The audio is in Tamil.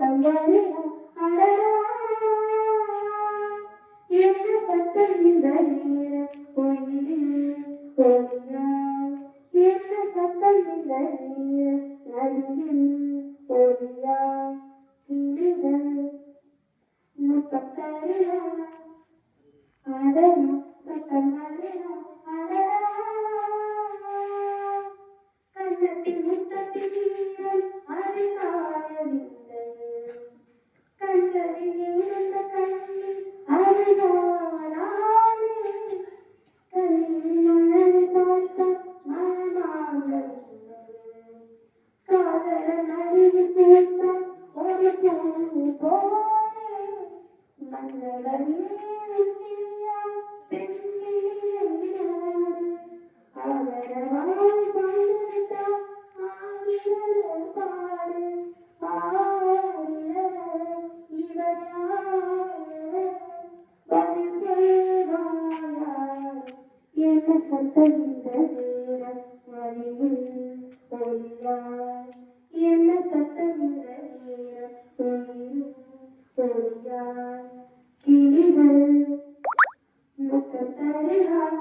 சத்தங்களையா அடரா என்ன சத்தம் இந்த நேரம் கோயிலில் கோயிலா என்ன சத்தம் இந்த நேரம் நதியில் கோயிலா கிளிகள் முத்தத்தரையா அடரா சத்தங்களையா அடரா கண்ணத்தில் முத்தத்தில் நீரம் அது காயவில்லை கண்களில் இருந்த கண்ணில் அதுதானாலே கண்ணில் மனதை பார்த்த மனமாகவில்லை காதலன் அருகில் பூத்த ஒரு பூ போலே மங்களமே உன்னியா பெண்ணிலே ஆதரவாய் சந்தா ஆகியவர் பாடு ஆயிரவர் இவர் யார் பதில் சொல்வாயார் என்ன சத்தம் இந்த நேரம் வழியில் ஒளியார் என்ன சத்தம் இந்த நேரம் ஒளியில் ஒளியார் கிளிகள் முத்தத்தருகார்